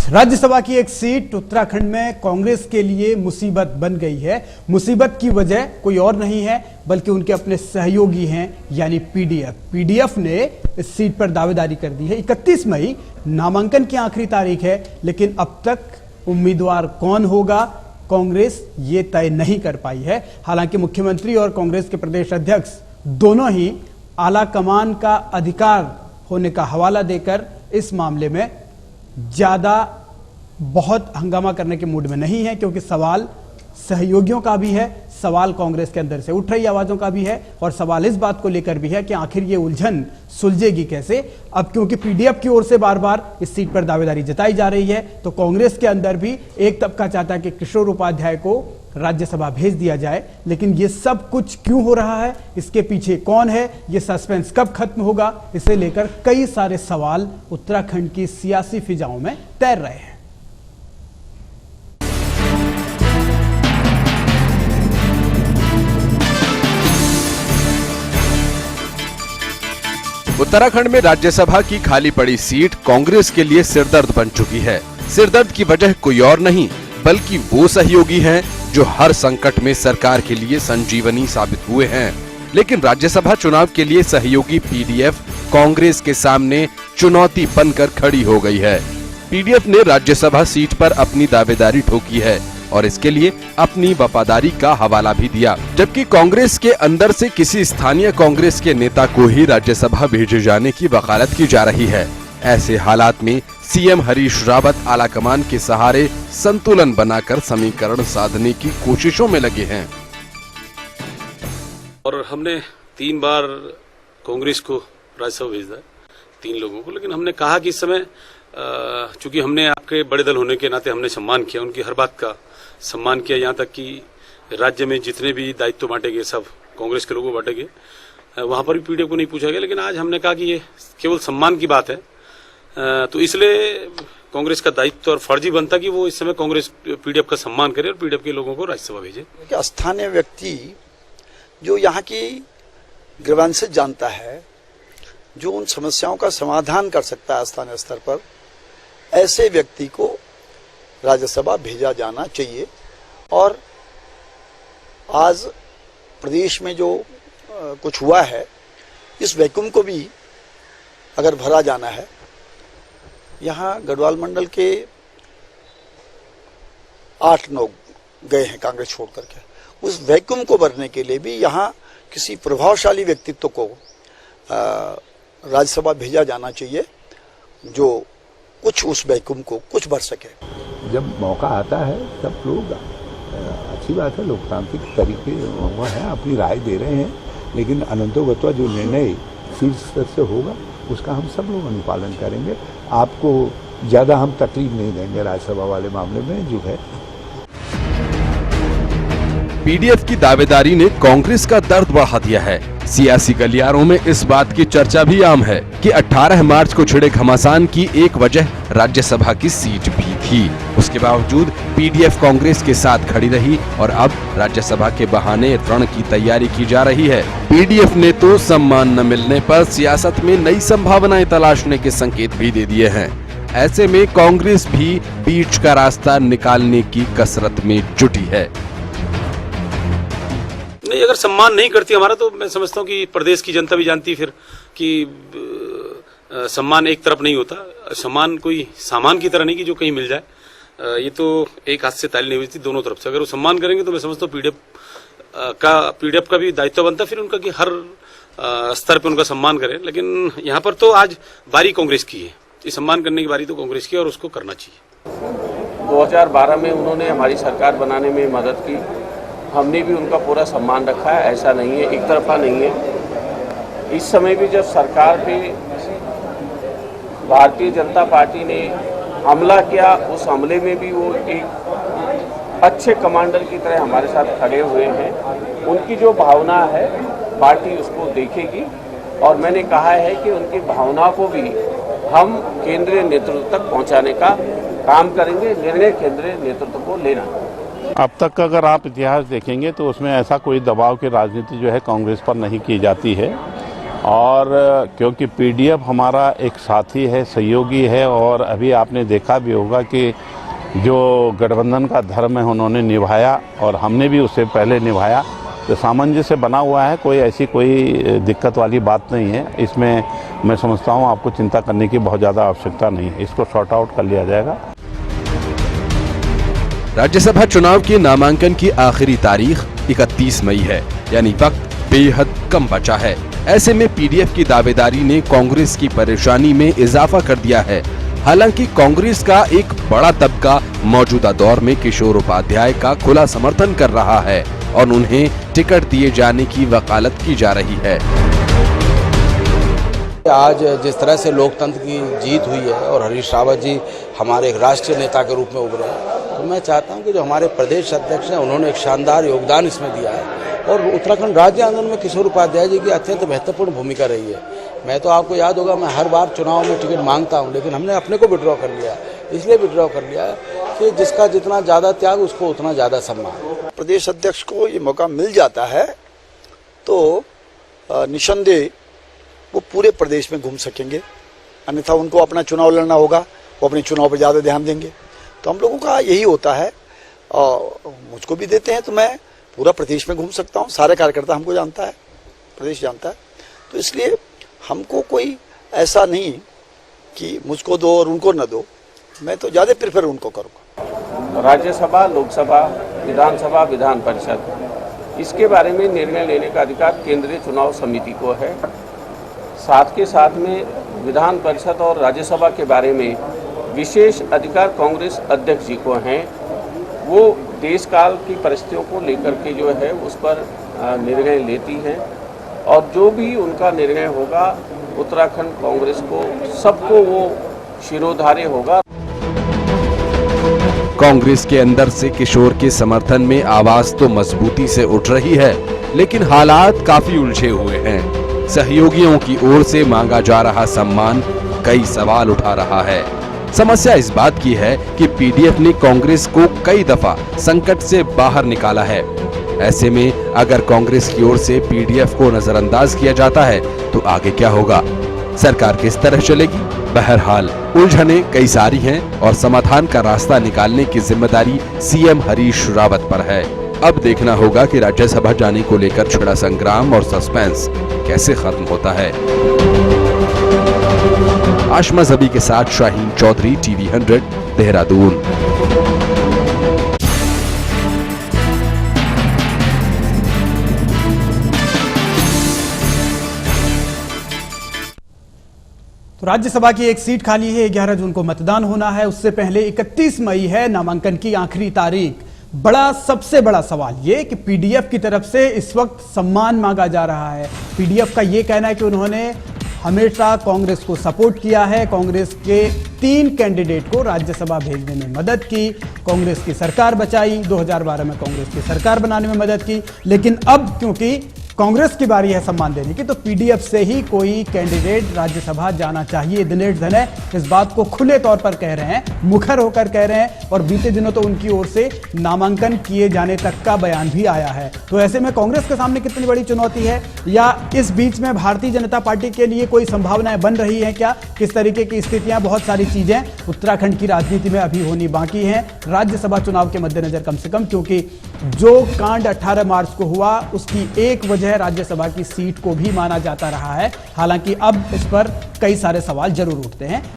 राज्यसभा की एक सीट उत्तराखंड में कांग्रेस के लिए मुसीबत बन गई है। मुसीबत की वजह कोई और नहीं है बल्कि उनके अपने सहयोगी हैं, यानी पीडीएफ ने इस सीट पर दावेदारी कर दी है। 31 मई नामांकन की आखिरी तारीख है, लेकिन अब तक उम्मीदवार कौन होगा कांग्रेस ये तय नहीं कर पाई है। हालांकि मुख्यमंत्री और कांग्रेस के प्रदेश अध्यक्ष दोनों ही आला कमान का अधिकार होने का हवाला देकर इस मामले में ज्यादा बहुत हंगामा करने के मूड में नहीं है, क्योंकि सवाल सहयोगियों का भी है, सवाल कांग्रेस के अंदर से उठ रही आवाजों का भी है और सवाल इस बात को लेकर भी है कि आखिर ये उलझन सुलझेगी कैसे। अब क्योंकि पीडीएफ की ओर से बार बार इस सीट पर दावेदारी जताई जा रही है, तो कांग्रेस के अंदर भी एक तबका चाहता है कि किशोर उपाध्याय को राज्यसभा भेज दिया जाए। लेकिन ये सब कुछ क्यों हो रहा है, इसके पीछे कौन है, ये सस्पेंस कब खत्म होगा, इसे लेकर कई सारे सवाल उत्तराखंड की सियासी फिजाओं में तैर रहे हैं। उत्तराखंड में राज्यसभा की खाली पड़ी सीट कांग्रेस के लिए सिरदर्द बन चुकी है। सिरदर्द की वजह कोई और नहीं बल्कि वो सहयोगी हैं जो हर संकट में सरकार के लिए संजीवनी साबित हुए हैं। लेकिन राज्यसभा चुनाव के लिए सहयोगी पीडीएफ कांग्रेस के सामने चुनौती बनकर खड़ी हो गई है। पीडीएफ ने राज्यसभा सीट पर अपनी दावेदारी ठोकी है और इसके लिए अपनी वफादारी का हवाला भी दिया, जबकि कांग्रेस के अंदर से किसी स्थानीय कांग्रेस के नेता को ही राज्यसभा भेजे जाने की वकालत की जा रही है। ऐसे हालात में सीएम हरीश रावत आलाकमान के सहारे संतुलन बनाकर समीकरण साधने की कोशिशों में लगे हैं। और हमने 3 बार कांग्रेस को राज्यसभा भेजा है, 3 लोगों को। लेकिन हमने कहा कि इस समय चूंकि हमने आपके बड़े दल होने के नाते हमने सम्मान किया, उनकी हर बात का सम्मान किया, यहाँ तक कि राज्य में जितने भी दायित्व बांटे गए सब कांग्रेस के लोगों को बांटे गए, वहाँ पर भी पीडीएफ को नहीं पूछा गया। लेकिन आज हमने कहा कि ये केवल सम्मान की बात है, तो इसलिए कांग्रेस का दायित्व और फर्जी बनता कि वो इस समय कांग्रेस पीडीएफ का सम्मान करे और पीडीएफ के लोगों को राज्यसभा भेजे। स्थानीय व्यक्ति जो यहाँ की ग्रीवेंसेस जानता है, जो उन समस्याओं का समाधान कर सकता है स्थानीय स्तर पर, ऐसे व्यक्ति को राज्यसभा भेजा जाना चाहिए। और आज प्रदेश में जो कुछ हुआ है, इस वैक्यूम को भी अगर भरा जाना है, यहाँ गढ़वाल मंडल के 8 लोग गए हैं कांग्रेस छोड़ करके, उस वैक्यूम को भरने के लिए भी यहाँ किसी प्रभावशाली व्यक्तित्व को राज्यसभा भेजा जाना चाहिए, जो कुछ उस वैक्यूम को कुछ भर सके। जब मौका आता है तब लोग, अच्छी बात है, लोकतांत्रिक तरीके हुआ है, अपनी राय दे रहे हैं, लेकिन अनंतोगत्वा जो निर्णय शीर्ष स्तर से होगा उसका हम सब लोग अनुपालन करेंगे। आपको ज्यादा हम तकलीफ नहीं देंगे राज्यसभा वाले मामले में जो है। पीडीएफ की दावेदारी ने कांग्रेस का दर्द बढ़ा दिया है। सियासी गलियारों में इस बात की चर्चा भी आम है कि 18 मार्च को छिड़े घमासान की एक वजह राज्यसभा की सीट भी थी। उसके बावजूद पीडीएफ कांग्रेस के साथ खड़ी रही और अब राज्यसभा के बहाने रण की तैयारी की जा रही है। पीडीएफ ने तो सम्मान न मिलने पर सियासत में नई संभावनाएं तलाशने के संकेत भी दे दिए हैं। ऐसे में कांग्रेस भी बीच का रास्ता निकालने की कसरत में जुटी है। नहीं, अगर सम्मान नहीं करती हमारा, तो मैं समझता हूँ कि प्रदेश की जनता भी जानती है फिर कि सम्मान एक तरफ नहीं होता। सम्मान कोई सामान की तरह नहीं कि जो कहीं मिल जाए। ये तो एक हाथ से ताली नहीं बजती, दोनों तरफ से। अगर वो सम्मान करेंगे तो मैं समझता हूँ पीडीएफ का भी दायित्व बनता फिर उनका कि हर स्तर पर उनका सम्मान करें। लेकिन यहाँ पर तो आज बारी कांग्रेस की है, ये सम्मान करने की बारी तो कांग्रेस की है और उसको करना चाहिए। 2012 में उन्होंने हमारी सरकार बनाने में मदद की, हमने भी उनका पूरा सम्मान रखा है। ऐसा नहीं है, एक तरफा नहीं है। इस समय भी जब सरकार पे भारतीय जनता पार्टी ने हमला किया, उस हमले में भी वो एक अच्छे कमांडर की तरह हमारे साथ खड़े हुए हैं। उनकी जो भावना है पार्टी उसको देखेगी और मैंने कहा है कि उनकी भावना को भी हम केंद्रीय नेतृत्व तक पहुंचाने का काम करेंगे। निर्णय केंद्रीय नेतृत्व को लेना। अब तक का अगर आप इतिहास देखेंगे तो उसमें ऐसा कोई दबाव की राजनीति जो है कांग्रेस पर नहीं की जाती है। और क्योंकि पीडीएफ हमारा एक साथी है, सहयोगी है, और अभी आपने देखा भी होगा कि जो गठबंधन का धर्म है उन्होंने निभाया और हमने भी उससे पहले निभाया, तो सामंजस्य बना हुआ है। कोई दिक्कत वाली बात नहीं है इसमें। मैं समझता हूँ आपको चिंता करने की बहुत ज़्यादा आवश्यकता नहीं है, इसको सॉर्ट आउट कर लिया जाएगा। राज्यसभा चुनाव के नामांकन की आखिरी तारीख 31 मई है, यानी वक्त बेहद कम बचा है। ऐसे में पीडीएफ की दावेदारी ने कांग्रेस की परेशानी में इजाफा कर दिया है। हालांकि कांग्रेस का एक बड़ा तबका मौजूदा दौर में किशोर उपाध्याय का खुला समर्थन कर रहा है और उन्हें टिकट दिए जाने की वकालत की जा रही है। आज जिस तरह से लोकतंत्र की जीत हुई है और हरीश रावत जी हमारे एक राष्ट्रीय नेता के रूप में उभरे हैं, तो मैं चाहता हूं कि जो हमारे प्रदेश अध्यक्ष हैं उन्होंने एक शानदार योगदान इसमें दिया है और उत्तराखंड राज्य आंदोलन में किशोर उपाध्याय जी की अत्यंत महत्वपूर्ण भूमिका रही है। मैं तो आपको याद होगा, मैं हर बार चुनाव में टिकट मांगता हूं, लेकिन हमने अपने को विड्रॉ कर लिया। इसलिए विड्रॉ कर लिया कि जिसका जितना ज़्यादा त्याग उसको उतना ज़्यादा सम्मान। प्रदेश अध्यक्ष को ये मौका मिल जाता है तो निसंदेह वो पूरे प्रदेश में घूम सकेंगे, अन्यथा उनको अपना चुनाव लड़ना होगा, वो अपने चुनाव पर ज़्यादा ध्यान देंगे। तो हम लोगों का यही होता है, और मुझको भी देते हैं तो मैं पूरा प्रदेश में घूम सकता हूँ। सारे कार्यकर्ता हमको जानता है, प्रदेश जानता है, तो इसलिए हमको कोई ऐसा नहीं कि मुझको दो और उनको न दो, मैं तो ज़्यादा प्रेफर उनको करूँगा। राज्यसभा, लोकसभा, विधानसभा, विधान परिषद, इसके बारे में निर्णय लेने का अधिकार केंद्रीय चुनाव समिति को है। साथ के साथ में विधान परिषद और राज्यसभा के बारे में विशेष अधिकार कांग्रेस अध्यक्ष जी को हैं। वो देश काल की परिस्थितियों को लेकर के जो है उस पर निर्णय लेती हैं और जो भी उनका निर्णय होगा उत्तराखंड कांग्रेस को सबको वो शिरोधार्य होगा। कांग्रेस के अंदर से किशोर के समर्थन में आवाज तो मजबूती से उठ रही है, लेकिन हालात काफी उलझे हुए हैं। सहयोगियों की ओर से मांगा जा रहा सम्मान कई सवाल उठा रहा है। समस्या इस बात की है कि पीडीएफ ने कांग्रेस को कई दफा संकट से बाहर निकाला है। ऐसे में अगर कांग्रेस की ओर से पीडीएफ को नजरअंदाज किया जाता है तो आगे क्या होगा? सरकार किस तरह चलेगी? बहरहाल उलझने कई सारी हैं और समाधान का रास्ता निकालने की जिम्मेदारी सीएम हरीश रावत पर है। अब देखना होगा कि राज्यसभा जाने को लेकर छिड़ा संग्राम और सस्पेंस कैसे खत्म होता है। आशमा जबी के साथ शाहीन चौधरी, टीवी 100, देहरादून। तो राज्यसभा की एक सीट खाली है, 11 जून को मतदान होना है। उससे पहले 31 मई है नामांकन की आखिरी तारीख। सबसे बड़ा सवाल ये कि पीडीएफ की तरफ से इस वक्त सम्मान मांगा जा रहा है। पीडीएफ का ये कहना है कि उन्होंने हमेशा कांग्रेस को सपोर्ट किया है, कांग्रेस के 3 कैंडिडेट को राज्यसभा भेजने में मदद की, कांग्रेस की सरकार बचाई, 2012 में कांग्रेस की सरकार बनाने में मदद की। लेकिन अब क्योंकि कांग्रेस की बारी है सम्मान देने की, तो पीडीएफ से ही कोई कैंडिडेट राज्यसभा जाना चाहिए। दिनेश धने इस बात को खुले तौर पर कह रहे हैं, मुखर होकर कह रहे हैं, और बीते दिनों तो उनकी ओर से नामांकन किए जाने तक का बयान भी आया है। तो ऐसे में कांग्रेस के सामने कितनी बड़ी चुनौती है, या इस बीच में भारतीय जनता पार्टी के लिए कोई संभावनाएं बन रही है क्या? किस तरीके की स्थितियां, बहुत सारी चीजें उत्तराखंड की राजनीति में अभी होनी बाकी हैं राज्यसभा चुनाव के मद्देनजर, कम से कम, क्योंकि जो कांड 18 मार्च को हुआ उसकी एक वजह राज्यसभा की सीट को भी माना जाता रहा है। हालांकि अब इस पर कई सारे सवाल जरूर उठते हैं।